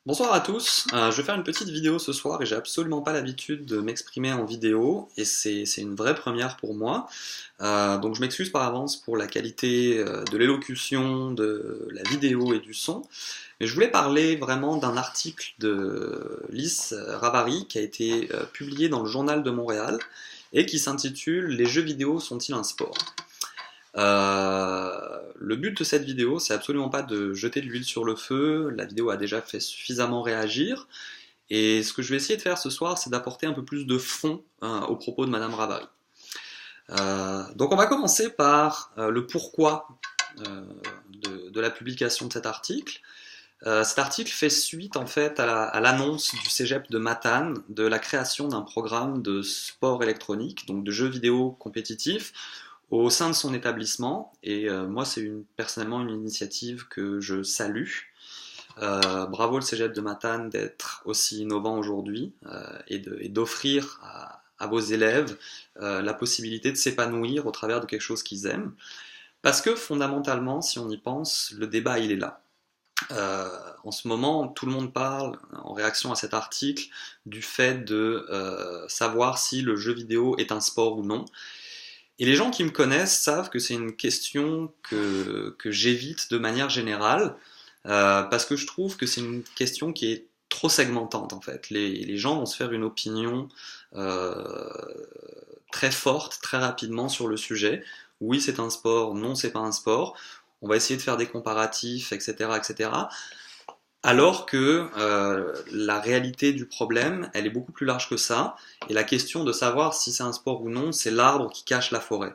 Bonsoir à tous, je vais faire une petite vidéo ce soir et j'ai absolument pas l'habitude de m'exprimer en vidéo et c'est une vraie première pour moi. Donc je m'excuse par avance pour la qualité de l'élocution, de la vidéo et du son. Mais je voulais parler vraiment d'un article de Lys Ravary qui a été publié dans le Journal de Montréal et qui s'intitule « Les jeux vidéo sont-ils un sport ?» Le but de cette vidéo, c'est absolument pas de jeter de l'huile sur le feu, la vidéo a déjà fait suffisamment réagir, et ce que je vais essayer de faire ce soir, c'est d'apporter un peu plus de fond aux propos de Madame Ravary. Donc on va commencer par le pourquoi de la publication de cet article. Cet article fait suite en fait à l'annonce du Cégep de Matane de la création d'un programme de sport électronique, donc de jeux vidéo compétitifs, au sein de son établissement, et moi c'est personnellement une initiative que je salue. Bravo le Cégep de Matane d'être aussi innovant aujourd'hui et d'offrir à vos élèves la possibilité de s'épanouir au travers de quelque chose qu'ils aiment. Parce que fondamentalement, si on y pense, le débat il est là. En ce moment, tout le monde parle, en réaction à cet article, du fait de savoir si le jeu vidéo est un sport ou non. Et les gens qui me connaissent savent que c'est une question que j'évite de manière générale, parce que je trouve que c'est une question qui est trop segmentante en fait. Les gens vont se faire une opinion très forte, très rapidement sur le sujet. Oui, c'est un sport, non, c'est pas un sport. On va essayer de faire des comparatifs, etc., etc. Alors que la réalité du problème, elle est beaucoup plus large que ça, et la question de savoir si c'est un sport ou non, c'est l'arbre qui cache la forêt.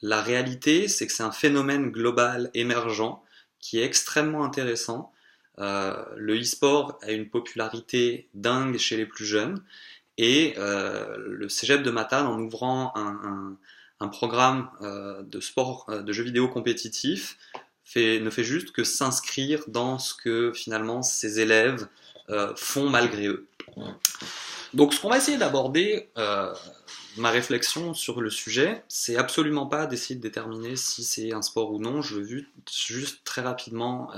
La réalité, c'est que c'est un phénomène global émergent qui est extrêmement intéressant. Le e-sport a une popularité dingue chez les plus jeunes, et le Cégep de Matane, en ouvrant un programme de sport, de jeux vidéo compétitifs, ne fait juste que s'inscrire dans ce que finalement ces élèves font malgré eux. Donc ce qu'on va essayer d'aborder, ma réflexion sur le sujet, c'est absolument pas d'essayer de déterminer si c'est un sport ou non, je veux juste très rapidement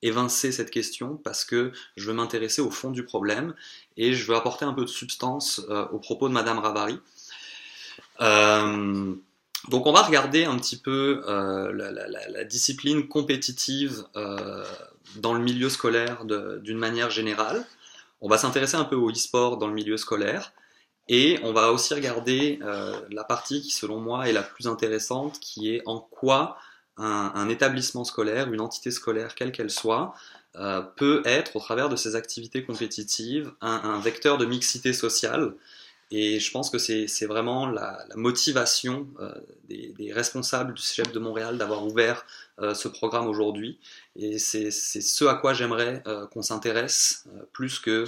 évincer cette question parce que je veux m'intéresser au fond du problème et je veux apporter un peu de substance aux propos de Madame Ravary. Donc on va regarder un petit peu la discipline compétitive dans le milieu scolaire d'une manière générale. On va s'intéresser un peu au e-sport dans le milieu scolaire. Et on va aussi regarder la partie qui selon moi est la plus intéressante, qui est en quoi un établissement scolaire, une entité scolaire quelle qu'elle soit, peut être au travers de ses activités compétitives un vecteur de mixité sociale. Et je pense que c'est vraiment la motivation des responsables du Cégep de Montréal d'avoir ouvert ce programme aujourd'hui. Et c'est ce à quoi j'aimerais qu'on s'intéresse plus que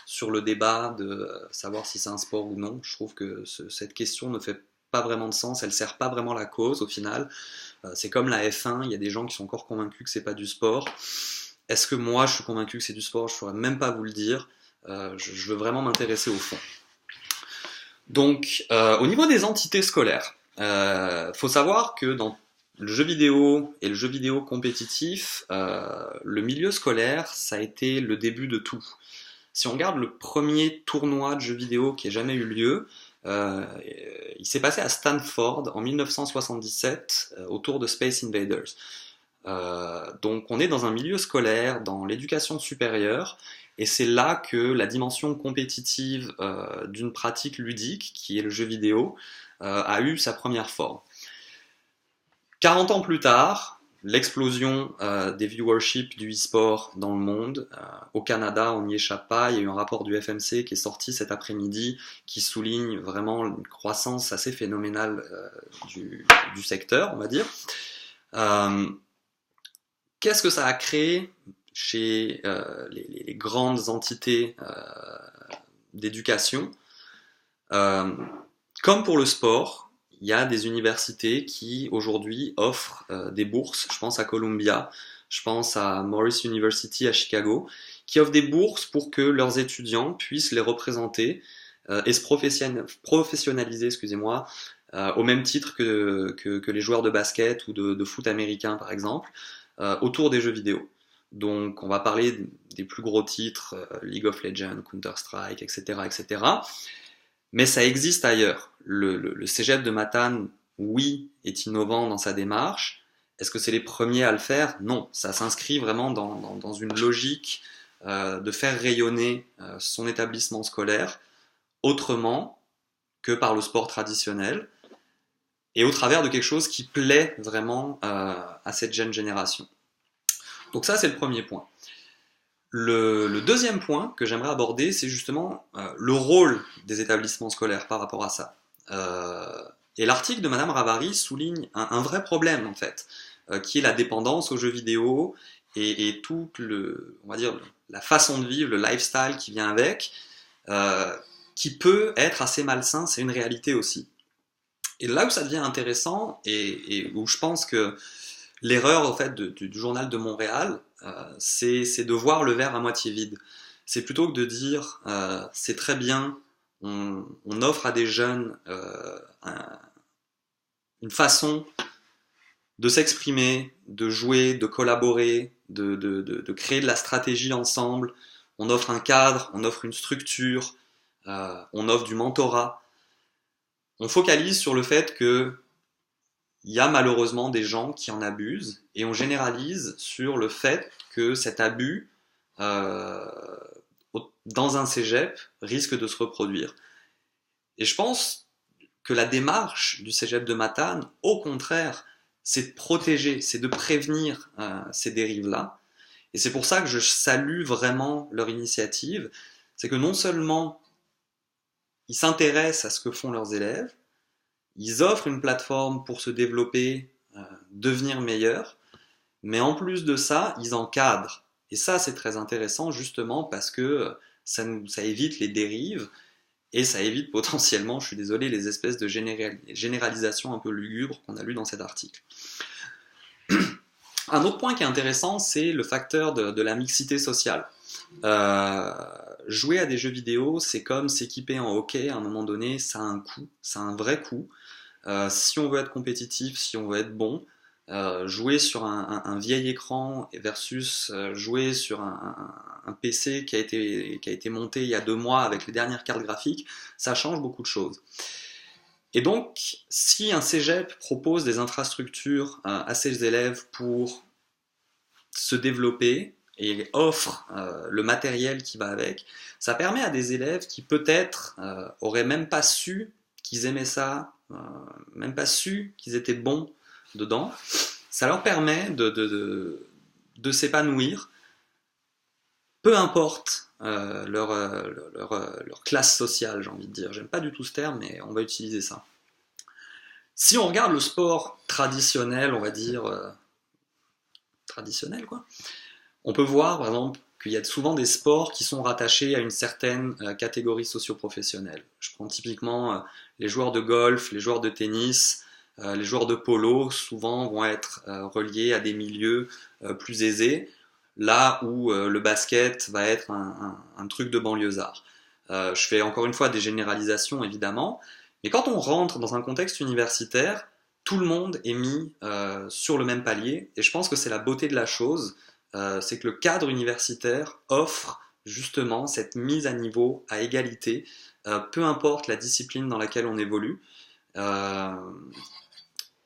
sur le débat de savoir si c'est un sport ou non. Je trouve que cette question ne fait pas vraiment de sens, elle ne sert pas vraiment la cause au final. C'est comme la F1, il y a des gens qui sont encore convaincus que c'est pas du sport. Est-ce que moi je suis convaincu que c'est du sport? Je ne saurais même pas vous le dire. Je veux vraiment m'intéresser au fond. Donc, au niveau des entités scolaires, faut savoir que dans le jeu vidéo et le jeu vidéo compétitif, le milieu scolaire, ça a été le début de tout. Si on regarde le premier tournoi de jeux vidéo qui ait jamais eu lieu, il s'est passé à Stanford en 1977 autour de Space Invaders. Donc on est dans un milieu scolaire, dans l'éducation supérieure, et c'est là que la dimension compétitive d'une pratique ludique, qui est le jeu vidéo, a eu sa première forme. 40 ans plus tard, l'explosion des viewerships du e-sport dans le monde. Au Canada, on n'y échappe pas. Il y a eu un rapport du FMC qui est sorti cet après-midi qui souligne vraiment une croissance assez phénoménale du secteur, on va dire. Qu'est-ce que ça a créé chez les grandes entités d'éducation? Comme pour le sport, il y a des universités qui aujourd'hui offrent des bourses. Je pense à Columbia, je pense à Morris University à Chicago, qui offrent des bourses pour que leurs étudiants puissent les représenter et se professionnaliser, excusez-moi, au même titre que les joueurs de basket ou de foot américain par exemple, autour des jeux vidéo. Donc on va parler des plus gros titres, League of Legends, Counter-Strike, etc., etc. Mais ça existe ailleurs. Le cégep de Matane, oui, est innovant dans sa démarche. Est-ce que c'est les premiers à le faire? Non, ça s'inscrit vraiment dans une logique de faire rayonner son établissement scolaire autrement que par le sport traditionnel et au travers de quelque chose qui plaît vraiment à cette jeune génération. Donc ça, c'est le premier point. Le deuxième point que j'aimerais aborder, c'est justement le rôle des établissements scolaires par rapport à ça. Et l'article de Madame Ravary souligne un vrai problème, en fait, qui est la dépendance aux jeux vidéo et toute on va dire, la façon de vivre, le lifestyle qui vient avec, qui peut être assez malsain, c'est une réalité aussi. Et là où ça devient intéressant, et où je pense que l'erreur en fait, du journal de Montréal, c'est de voir le verre à moitié vide. C'est plutôt que de dire c'est très bien, on offre à des jeunes une façon de s'exprimer, de jouer, de collaborer, de créer de la stratégie ensemble. On offre un cadre, on offre une structure, on offre du mentorat. On focalise sur le fait que il y a malheureusement des gens qui en abusent et on généralise sur le fait que cet abus dans un cégep risque de se reproduire. Et je pense que la démarche du cégep de Matane, au contraire, c'est de protéger, c'est de prévenir ces dérives-là. Et c'est pour ça que je salue vraiment leur initiative. C'est que non seulement ils s'intéressent à ce que font leurs élèves, ils offrent une plateforme pour se développer, devenir meilleurs, mais en plus de ça, ils encadrent. Et ça, c'est très intéressant justement parce que ça évite les dérives et ça évite potentiellement, je suis désolé, les espèces de généralisations un peu lugubres qu'on a lues dans cet article. Un autre point qui est intéressant, c'est le facteur de la mixité sociale. Jouer à des jeux vidéo, c'est comme s'équiper en hockey, à un moment donné, ça a un coût, ça a un vrai coût. Si on veut être compétitif, si on veut être bon, jouer sur un vieil écran versus jouer sur un PC qui a été monté il y a 2 mois avec les dernières cartes graphiques, ça change beaucoup de choses. Et donc, si un cégep propose des infrastructures à ses élèves pour se développer et offre le matériel qui va avec, ça permet à des élèves qui peut-être auraient même pas su qu'ils aimaient ça, même pas su qu'ils étaient bons dedans, ça leur permet de s'épanouir, peu importe leur classe sociale, j'ai envie de dire. J'aime pas du tout ce terme, mais on va utiliser ça. Si on regarde le sport traditionnel, on va dire traditionnel quoi, on peut voir par exemple qu'il y a souvent des sports qui sont rattachés à une certaine catégorie socio-professionnelle. Je prends typiquement les joueurs de golf, les joueurs de tennis, les joueurs de polo, souvent vont être reliés à des milieux plus aisés, là où le basket va être un truc de banlieusard. Je fais encore une fois des généralisations évidemment, mais quand on rentre dans un contexte universitaire, tout le monde est mis sur le même palier, et je pense que c'est la beauté de la chose, c'est que le cadre universitaire offre justement cette mise à niveau, à égalité, peu importe la discipline dans laquelle on évolue.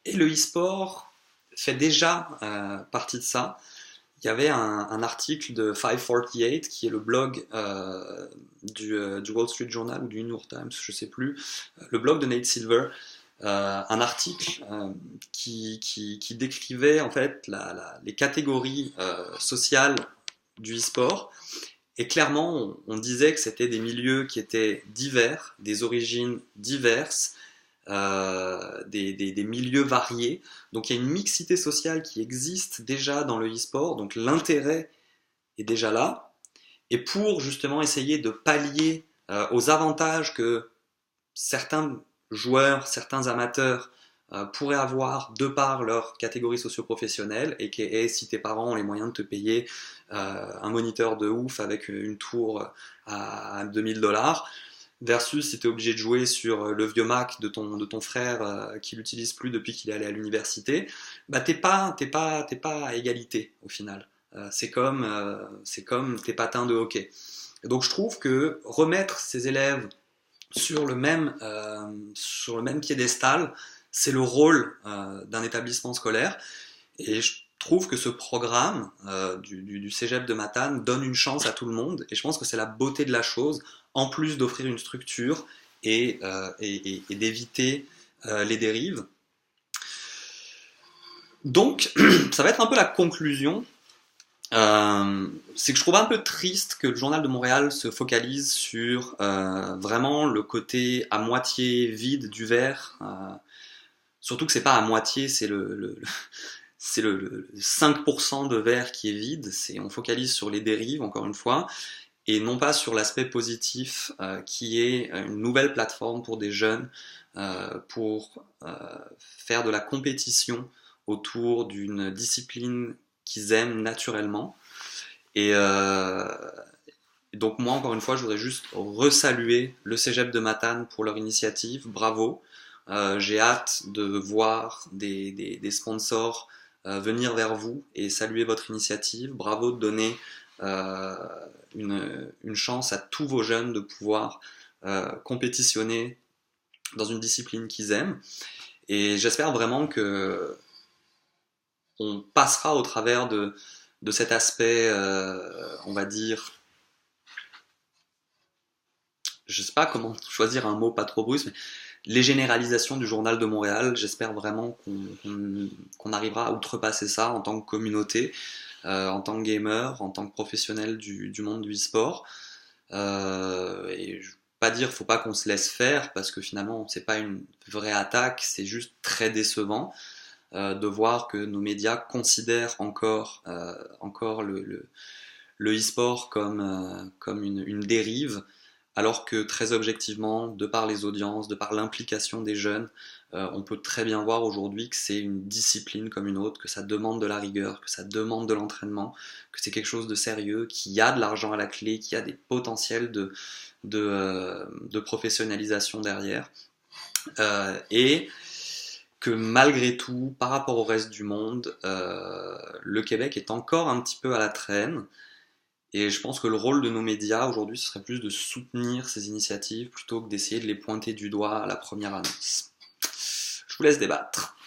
Et le e-sport fait déjà partie de ça. Il y avait un article de 548, qui est le blog du Wall Street Journal ou du New York Times, je ne sais plus, le blog de Nate Silver, un article qui décrivait en fait les catégories sociales du e-sport. Et clairement, on disait que c'était des milieux qui étaient divers, des origines diverses, des milieux variés. Donc il y a une mixité sociale qui existe déjà dans le e-sport, donc l'intérêt est déjà là. Et pour justement essayer de pallier aux avantages que certains joueurs, certains amateurs pourraient avoir de par leur catégorie socio-professionnelle, et que si tes parents ont les moyens de te payer un moniteur de ouf avec une tour à 2000$, versus si tu es obligé de jouer sur le vieux Mac de ton frère qui l'utilise plus depuis qu'il est allé à l'université, bah t'es pas à égalité au final. c'est comme tes patins de hockey. Et donc je trouve que remettre ces élèves sur le même piédestal, c'est le rôle d'un établissement scolaire. Et je trouve que ce programme du Cégep de Matane donne une chance à tout le monde. Et je pense que c'est la beauté de la chose, en plus d'offrir une structure et d'éviter les dérives. Donc, ça va être un peu la conclusion. C'est que je trouve un peu triste que le Journal de Montréal se focalise sur vraiment le côté à moitié vide du verre. Surtout que c'est pas à moitié, c'est le 5% de verre qui est vide. On focalise sur les dérives, encore une fois, et non pas sur l'aspect positif qui est une nouvelle plateforme pour des jeunes pour faire de la compétition autour d'une discipline qu'ils aiment naturellement. Et donc moi, encore une fois, je voudrais juste resaluer le Cégep de Matane pour leur initiative. Bravo. J'ai hâte de voir des sponsors venir vers vous et saluer votre initiative. Bravo de donner une chance à tous vos jeunes de pouvoir compétitionner dans une discipline qu'ils aiment. Et j'espère vraiment que on passera au travers de cet aspect, on va dire, je sais pas comment choisir un mot pas trop brusque, mais les généralisations du Journal de Montréal. J'espère vraiment qu'on arrivera à outrepasser ça en tant que communauté, en tant que gamer, en tant que professionnel du monde du e-sport. Et je veux pas dire faut pas qu'on se laisse faire, parce que finalement c'est pas une vraie attaque, c'est juste très décevant de voir que nos médias considèrent encore le e-sport comme une dérive, alors que très objectivement, de par les audiences, de par l'implication des jeunes, on peut très bien voir aujourd'hui que c'est une discipline comme une autre, que ça demande de la rigueur, que ça demande de l'entraînement, que c'est quelque chose de sérieux, qu'il y a de l'argent à la clé, qu'il y a des potentiels de professionnalisation derrière. Et que malgré tout, par rapport au reste du monde, le Québec est encore un petit peu à la traîne. Et je pense que le rôle de nos médias aujourd'hui, ce serait plus de soutenir ces initiatives plutôt que d'essayer de les pointer du doigt à la première annonce. Je vous laisse débattre.